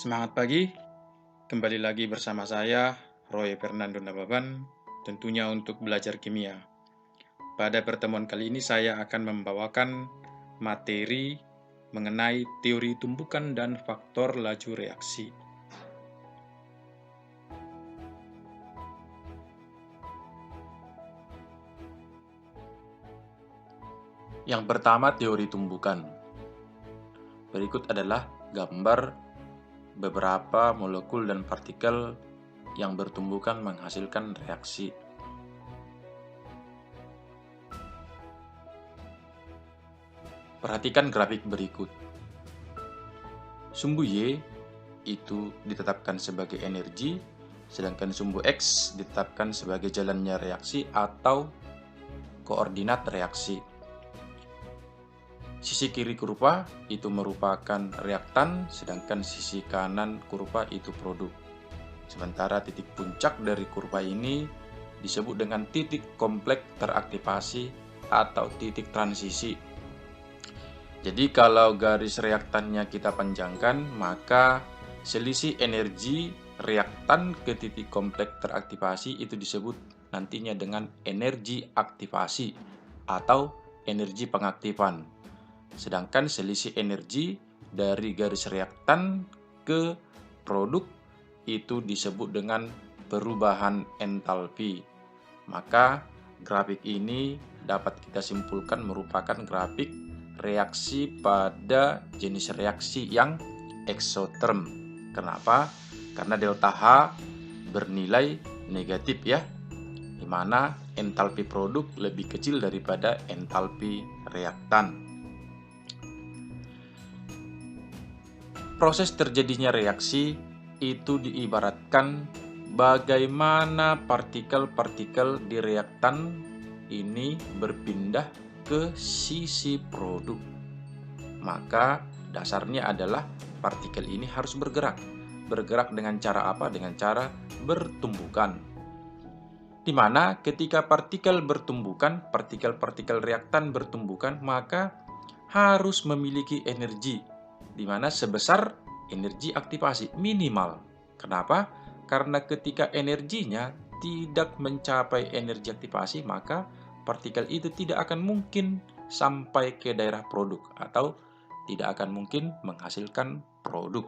Semangat pagi, kembali lagi bersama saya, Roy Fernando Nababan, tentunya untuk belajar kimia. Pada pertemuan kali ini saya akan membawakan materi mengenai teori tumbukan dan faktor laju reaksi. Yang pertama, teori tumbukan. Berikut adalah gambar beberapa molekul dan partikel yang bertumbukan menghasilkan reaksi. Perhatikan grafik berikut. Sumbu Y itu ditetapkan sebagai energi, sedangkan sumbu X ditetapkan sebagai jalannya reaksi atau koordinat reaksi. Sisi kiri kurva itu merupakan reaktan, sedangkan sisi kanan kurva itu produk. Sementara titik puncak dari kurva ini disebut dengan titik kompleks teraktivasi atau titik transisi. Jadi kalau garis reaktannya kita panjangkan, maka selisih energi reaktan ke titik kompleks teraktivasi itu disebut nantinya dengan energi aktivasi atau energi pengaktifan. Sedangkan selisih energi dari garis reaktan ke produk itu disebut dengan perubahan entalpi. Maka grafik ini dapat kita simpulkan merupakan grafik reaksi pada jenis reaksi yang eksoterm. Kenapa? Karena delta H bernilai negatif ya, di mana entalpi produk lebih kecil daripada entalpi reaktan. Proses terjadinya reaksi itu diibaratkan bagaimana partikel-partikel di reaktan ini berpindah ke sisi produk. Maka dasarnya adalah partikel ini harus bergerak. Bergerak dengan cara apa? Dengan cara bertumbukan. Di mana ketika partikel bertumbukan, partikel-partikel reaktan bertumbukan, maka harus memiliki energi, di mana sebesar energi aktivasi minimal. Kenapa? Karena ketika energinya tidak mencapai energi aktivasi, maka partikel itu tidak akan mungkin sampai ke daerah produk atau tidak akan mungkin menghasilkan produk.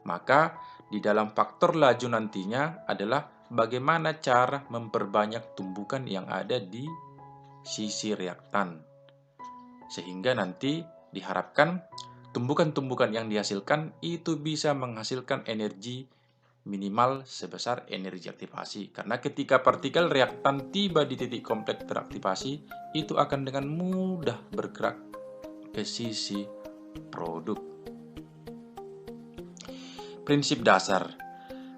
Maka di dalam faktor laju nantinya adalah bagaimana cara memperbanyak tumbukan yang ada di sisi reaktan. Sehingga nanti diharapkan tumbukan-tumbukan yang dihasilkan itu bisa menghasilkan energi minimal sebesar energi aktivasi. Karena ketika partikel reaktan tiba di titik kompleks teraktivasi, itu akan dengan mudah bergerak ke sisi produk. Prinsip dasar,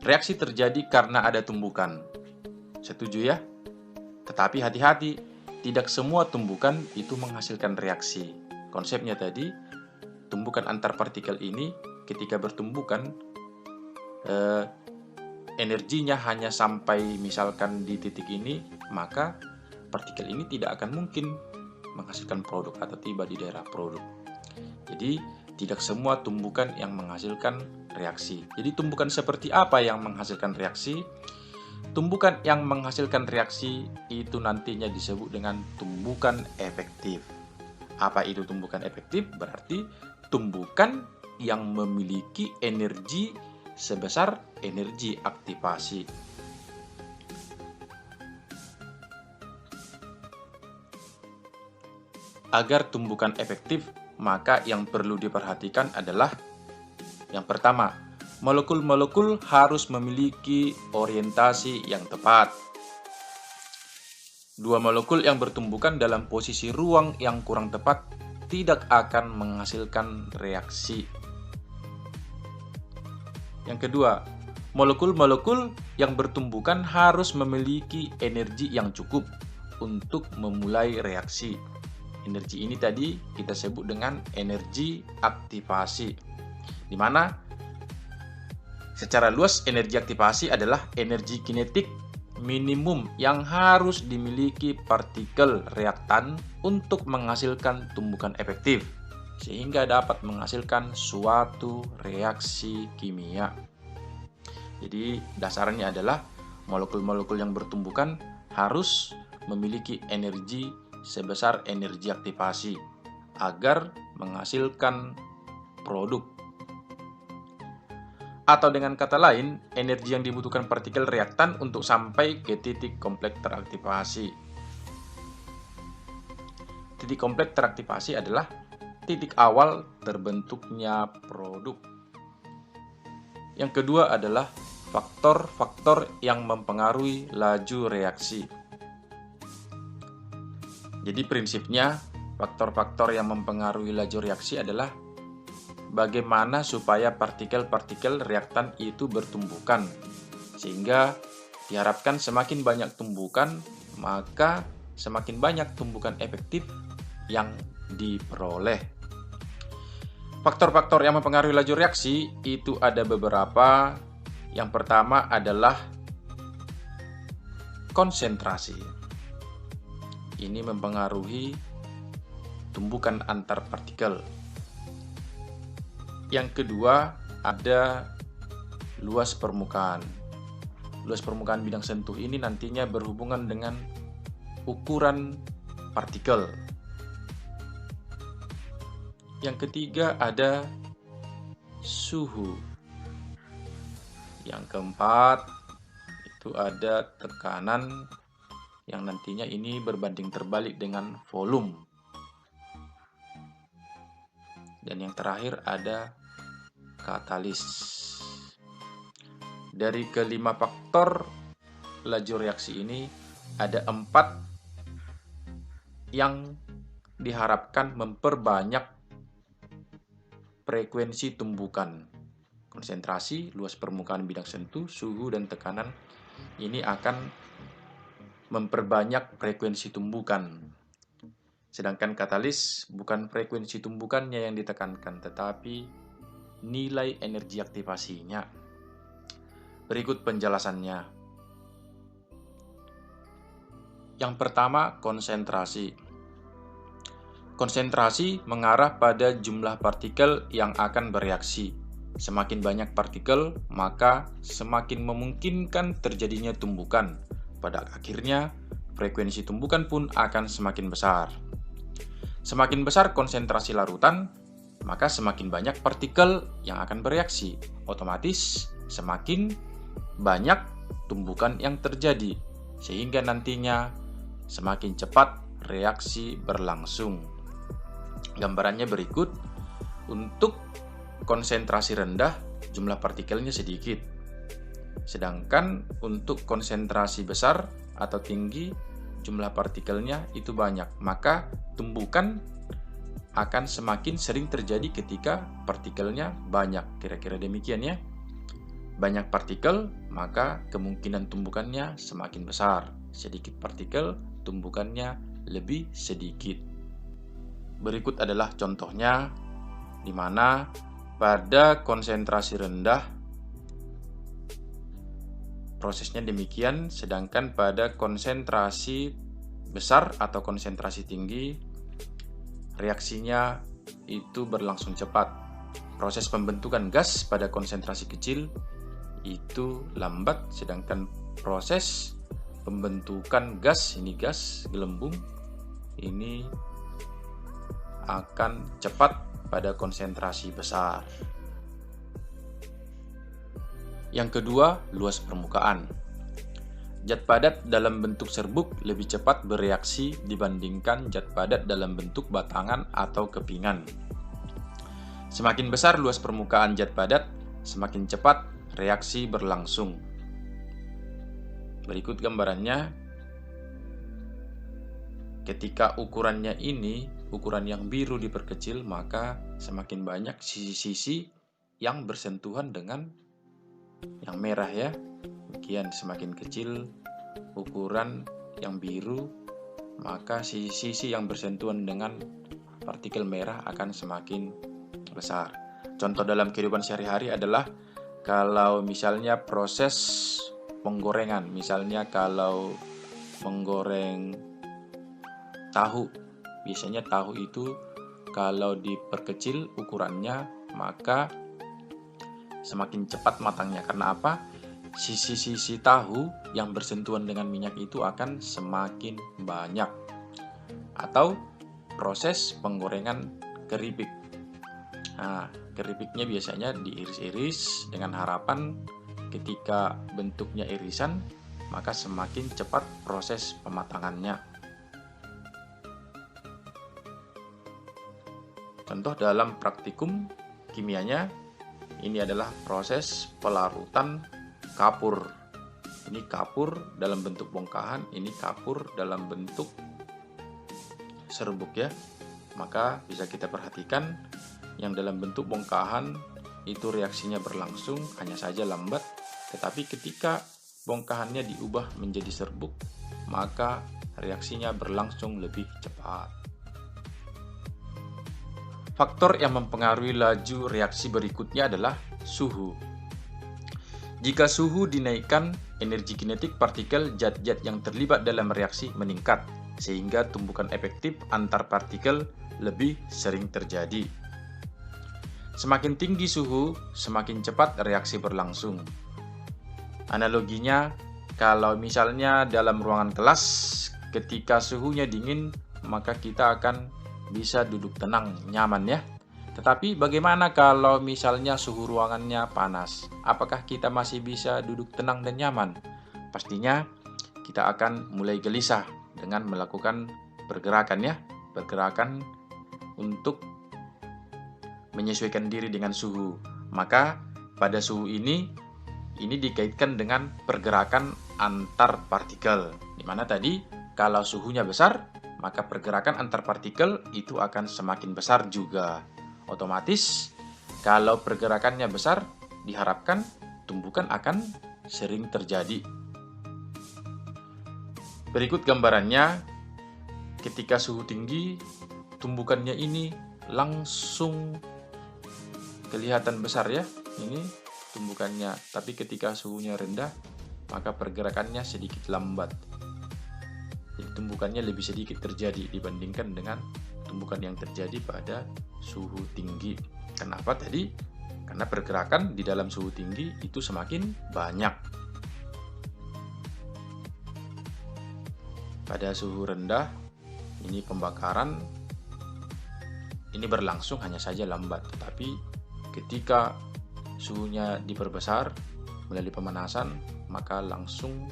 reaksi terjadi karena ada tumbukan. Setuju ya? Tetapi hati-hati, tidak semua tumbukan itu menghasilkan reaksi. Konsepnya tadi, tumbukan antar partikel ini ketika bertumbukan energinya hanya sampai misalkan di titik ini, maka partikel ini tidak akan mungkin menghasilkan produk atau tiba di daerah produk. Jadi tidak semua tumbukan yang menghasilkan reaksi. Jadi tumbukan seperti apa yang menghasilkan reaksi? Tumbukan yang menghasilkan reaksi itu nantinya disebut dengan tumbukan efektif. Apa itu tumbukan efektif? Berarti tumbukan yang memiliki energi sebesar energi aktivasi. Agar tumbukan efektif, maka yang perlu diperhatikan adalah yang pertama, molekul-molekul harus memiliki orientasi yang tepat. Dua molekul yang bertumbukan dalam posisi ruang yang kurang tepat tidak akan menghasilkan reaksi. Yang kedua, molekul-molekul yang bertumbukan harus memiliki energi yang cukup untuk memulai reaksi. Energi ini tadi kita sebut dengan energi aktivasi, di mana secara luas energi aktivasi adalah energi kinetik minimum yang harus dimiliki partikel reaktan untuk menghasilkan tumbukan efektif. sehingga dapat menghasilkan suatu reaksi kimia. Jadi dasarnya adalah molekul-molekul yang bertumbukan harus memiliki energi sebesar energi aktivasi agar menghasilkan produk. Atau dengan kata lain, energi yang dibutuhkan partikel reaktan untuk sampai ke titik kompleks teraktivasi. Titik kompleks teraktivasi adalah titik awal terbentuknya produk. Yang kedua adalah faktor-faktor yang mempengaruhi laju reaksi. Jadi prinsipnya, faktor-faktor yang mempengaruhi laju reaksi adalah bagaimana supaya partikel-partikel reaktan itu bertumbukan. Sehingga diharapkan semakin banyak tumbukan, maka semakin banyak tumbukan efektif yang diperoleh. Faktor-faktor yang mempengaruhi laju reaksi itu ada beberapa. Yang pertama adalah konsentrasi. Ini mempengaruhi tumbukan antar partikel. Yang kedua ada luas permukaan. Luas permukaan bidang sentuh ini nantinya berhubungan dengan ukuran partikel. Yang ketiga ada suhu. Yang keempat itu ada tekanan yang nantinya ini berbanding terbalik dengan volume. Dan yang terakhir ada katalis. Dari kelima faktor laju reaksi ini ada 4 yang diharapkan memperbanyak frekuensi tumbukan. Konsentrasi, luas permukaan bidang sentuh, suhu, dan tekanan ini akan memperbanyak frekuensi tumbukan. Sedangkan katalis bukan frekuensi tumbukannya yang ditekankan, tetapi nilai energi aktivasinya. Berikut penjelasannya. Yang pertama, konsentrasi. Konsentrasi mengarah pada jumlah partikel yang akan bereaksi. Semakin banyak partikel, maka semakin memungkinkan terjadinya tumbukan. Pada akhirnya, frekuensi tumbukan pun akan semakin besar. Semakin besar konsentrasi larutan, maka semakin banyak partikel yang akan bereaksi. Otomatis semakin banyak tumbukan yang terjadi, sehingga nantinya semakin cepat reaksi berlangsung. Gambarannya berikut. Untuk konsentrasi rendah, jumlah partikelnya sedikit. Sedangkan untuk konsentrasi besar atau tinggi, jumlah partikelnya itu banyak. Maka tumbukan akan semakin sering terjadi ketika partikelnya banyak. Kira-kira demikian ya. Banyak partikel, maka kemungkinan tumbukannya semakin besar. Sedikit partikel, tumbukannya lebih sedikit. Berikut adalah contohnya, di mana pada konsentrasi rendah prosesnya demikian, sedangkan pada konsentrasi besar atau konsentrasi tinggi reaksinya itu berlangsung cepat. Proses pembentukan gas pada konsentrasi kecil itu lambat, sedangkan proses pembentukan gas, ini gas gelembung, ini akan cepat pada konsentrasi besar. Yang kedua, luas permukaan. Zat padat dalam bentuk serbuk lebih cepat bereaksi dibandingkan zat padat dalam bentuk batangan atau kepingan. Semakin besar luas permukaan zat padat, semakin cepat reaksi berlangsung. Berikut gambarannya. Ketika ukurannya ini, ukuran yang biru diperkecil, maka semakin banyak sisi-sisi yang bersentuhan dengan yang merah ya. Demikian, semakin kecil ukuran yang biru, maka sisi-sisi yang bersentuhan dengan partikel merah akan semakin besar. Contoh dalam kehidupan sehari-hari adalah kalau misalnya proses penggorengan, misalnya kalau menggoreng tahu, biasanya tahu itu kalau diperkecil ukurannya maka semakin cepat matangnya. Karena apa? Sisi-sisi tahu yang bersentuhan dengan minyak itu akan semakin banyak. Atau proses penggorengan keripik. Nah, keripiknya biasanya diiris-iris dengan harapan ketika bentuknya irisan, maka semakin cepat proses pematangannya. Contoh dalam praktikum kimianya, ini adalah proses pelarutan kapur. Ini kapur dalam bentuk bongkahan, ini kapur dalam bentuk serbuk ya. Maka bisa kita perhatikan yang dalam bentuk bongkahan itu reaksinya berlangsung hanya saja lambat, tetapi ketika bongkahannya diubah menjadi serbuk, maka reaksinya berlangsung lebih cepat. Faktor yang mempengaruhi laju reaksi berikutnya adalah suhu. Jika suhu dinaikkan, energi kinetik partikel zat-zat yang terlibat dalam reaksi meningkat, sehingga tumbukan efektif antar partikel lebih sering terjadi. Semakin tinggi suhu, semakin cepat reaksi berlangsung. Analoginya, kalau misalnya dalam ruangan kelas, ketika suhunya dingin, maka kita akan bisa duduk tenang, nyaman ya. Tetapi bagaimana kalau misalnya suhu ruangannya panas? Apakah kita masih bisa duduk tenang dan nyaman? Pastinya kita akan mulai gelisah dengan melakukan pergerakan ya. Pergerakan untuk menyesuaikan diri dengan suhu. Maka pada suhu ini dikaitkan dengan pergerakan antar partikel. Di mana tadi kalau suhunya besar, maka pergerakan antar partikel itu akan semakin besar juga. Otomatis, kalau pergerakannya besar, diharapkan tumbukan akan sering terjadi. Berikut gambarannya, ketika suhu tinggi, tumbukannya ini langsung kelihatan besar ya. Ini tumbukannya, tapi ketika suhunya rendah, maka pergerakannya sedikit lambat. Jadi tumbukannya lebih sedikit terjadi dibandingkan dengan tumbukan yang terjadi pada suhu tinggi. Kenapa tadi? Karena pergerakan di dalam suhu tinggi itu semakin banyak. Pada suhu rendah, ini pembakaran ini berlangsung hanya saja lambat. Tetapi ketika suhunya diperbesar melalui pemanasan, maka langsung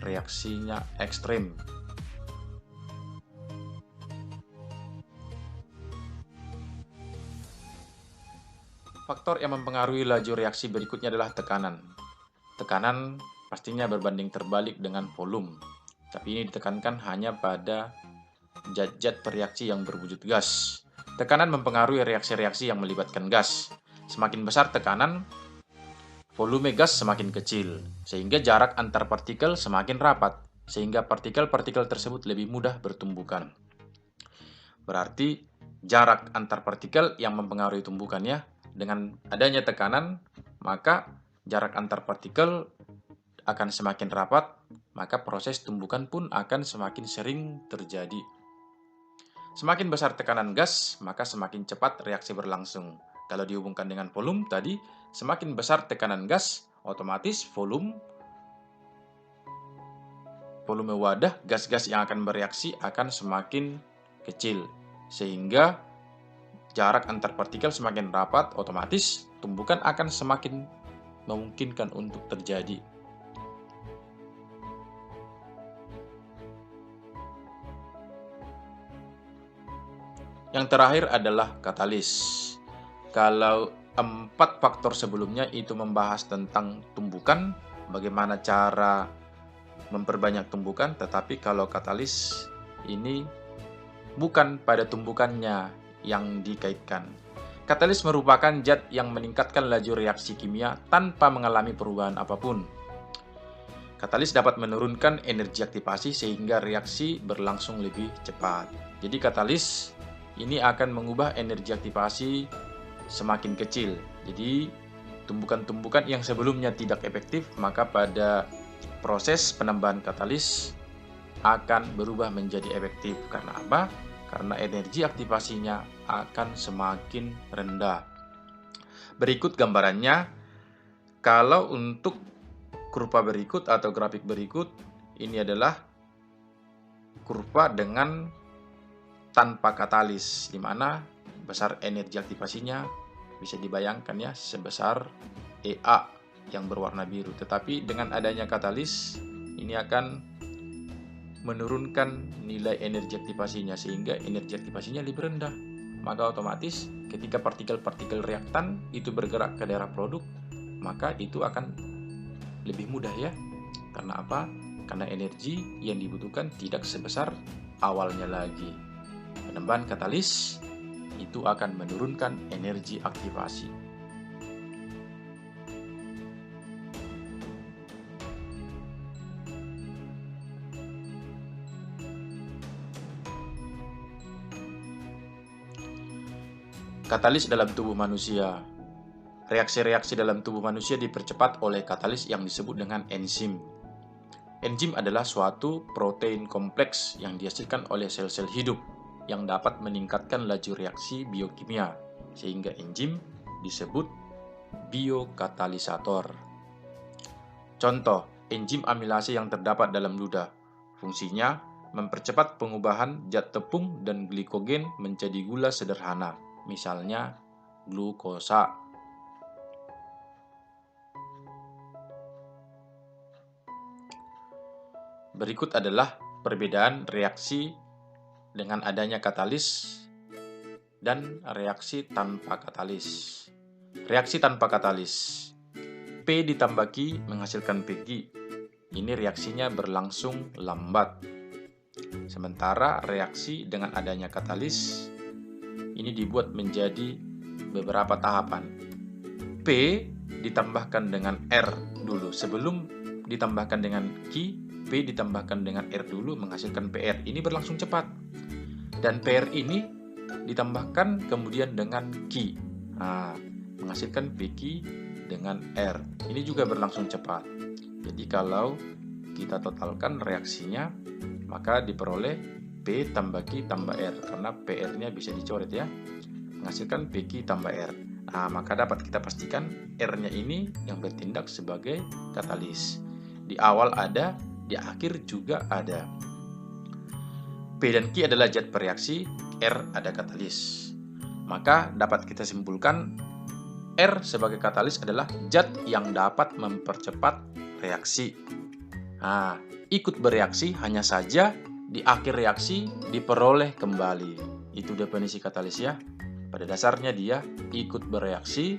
reaksinya ekstrim. Faktor yang mempengaruhi laju reaksi berikutnya adalah tekanan. Tekanan pastinya berbanding terbalik dengan volume, tapi ini ditekankan hanya pada zat-zat bereaksi yang berwujud gas. Tekanan mempengaruhi reaksi-reaksi yang melibatkan gas. Semakin besar tekanan, volume gas semakin kecil, sehingga jarak antar partikel semakin rapat, sehingga partikel-partikel tersebut lebih mudah bertumbukan. Berarti jarak antar partikel yang mempengaruhi tumbukannya. Dengan adanya tekanan, maka jarak antar partikel akan semakin rapat, maka proses tumbukan pun akan semakin sering terjadi. Semakin besar tekanan gas, maka semakin cepat reaksi berlangsung. Kalau dihubungkan dengan volume tadi, semakin besar tekanan gas, otomatis volume wadah gas-gas yang akan bereaksi akan semakin kecil. Sehingga jarak antar partikel semakin rapat, otomatis tumbukan akan semakin memungkinkan untuk terjadi. Yang terakhir adalah katalis. Kalau 4 faktor sebelumnya itu membahas tentang tumbukan, bagaimana cara memperbanyak tumbukan, tetapi kalau katalis ini bukan pada tumbukannya yang dikaitkan. Katalis merupakan zat yang meningkatkan laju reaksi kimia tanpa mengalami perubahan apapun. Katalis dapat menurunkan energi aktivasi sehingga reaksi berlangsung lebih cepat. Jadi katalis ini akan mengubah energi aktivasi semakin kecil. Jadi tumbukan-tumbukan yang sebelumnya tidak efektif, maka pada proses penambahan katalis akan berubah menjadi efektif. Karena apa? karena energi aktivasinya akan semakin rendah. Berikut gambarannya. Kalau untuk kurva berikut atau grafik berikut, ini adalah kurva dengan tanpa katalis, di mana besar energi aktivasinya bisa dibayangkan ya sebesar EA yang berwarna biru. Tetapi dengan adanya katalis, ini akan menurunkan nilai energi aktivasinya sehingga energi aktivasinya lebih rendah. Maka otomatis ketika partikel-partikel reaktan itu bergerak ke daerah produk, maka itu akan lebih mudah ya. Karena apa? Karena energi yang dibutuhkan tidak sebesar awalnya lagi. Penambahan katalis itu akan menurunkan energi aktivasi. Katalis dalam tubuh manusia. Reaksi-reaksi dalam tubuh manusia dipercepat oleh katalis yang disebut dengan enzim. Enzim adalah suatu protein kompleks yang dihasilkan oleh sel-sel hidup yang dapat meningkatkan laju reaksi biokimia, sehingga enzim disebut biokatalisator. Contoh, enzim amilase yang terdapat dalam ludah. Fungsinya mempercepat pengubahan zat tepung dan glikogen menjadi gula sederhana, misalnya glukosa. Berikut adalah perbedaan reaksi dengan adanya katalis dan reaksi tanpa katalis. Reaksi tanpa katalis. P ditambah Q menghasilkan PQ. Ini reaksinya berlangsung lambat. Sementara reaksi dengan adanya katalis ini dibuat menjadi beberapa tahapan. P ditambahkan dengan R dulu. Sebelum ditambahkan dengan Q, P ditambahkan dengan R dulu menghasilkan PR. Ini berlangsung cepat. Dan PR ini ditambahkan kemudian dengan Q. Menghasilkan PQ dengan R. Ini juga berlangsung cepat. Jadi kalau kita totalkan reaksinya, maka diperoleh P tambah Q tambah R. Karena PR-nya bisa dicoret ya. Menghasilkan PQ tambah R. Maka dapat kita pastikan R-nya ini yang bertindak sebagai katalis. Di awal ada, di akhir juga ada. P dan Q adalah zat bereaksi, R ada katalis. Maka dapat kita simpulkan R sebagai katalis adalah zat yang dapat mempercepat reaksi. Ikut bereaksi hanya saja di akhir reaksi diperoleh kembali. Itu definisi katalis ya. Pada dasarnya dia ikut bereaksi,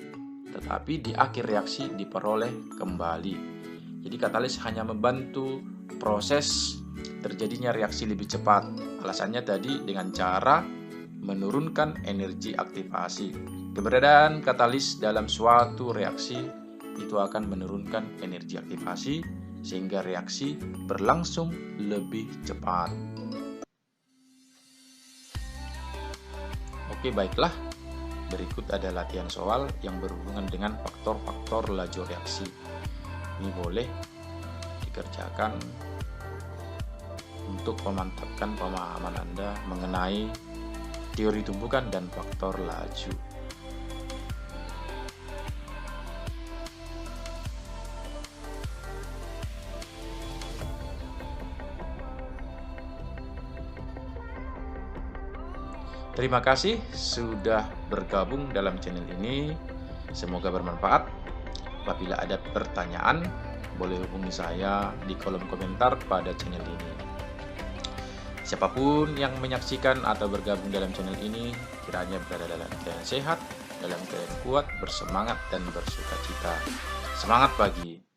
tetapi di akhir reaksi diperoleh kembali. Jadi katalis hanya membantu proses terjadinya reaksi lebih cepat. Alasannya tadi dengan cara menurunkan energi aktivasi. Keberadaan katalis dalam suatu reaksi itu akan menurunkan energi aktivasi sehingga reaksi berlangsung lebih cepat. Oke, baiklah. Berikut ada latihan soal yang berhubungan dengan faktor-faktor laju reaksi. Ini boleh dikerjakan untuk memantapkan pemahaman Anda mengenai teori tumbukan dan faktor laju. Terima kasih sudah bergabung dalam channel ini. Semoga bermanfaat. Apabila ada pertanyaan, boleh hubungi saya di kolom komentar pada channel ini. Siapapun yang menyaksikan atau bergabung dalam channel ini, kiranya berada dalam keadaan sehat, dalam keadaan kuat, bersemangat, dan bersukacita. Semangat pagi!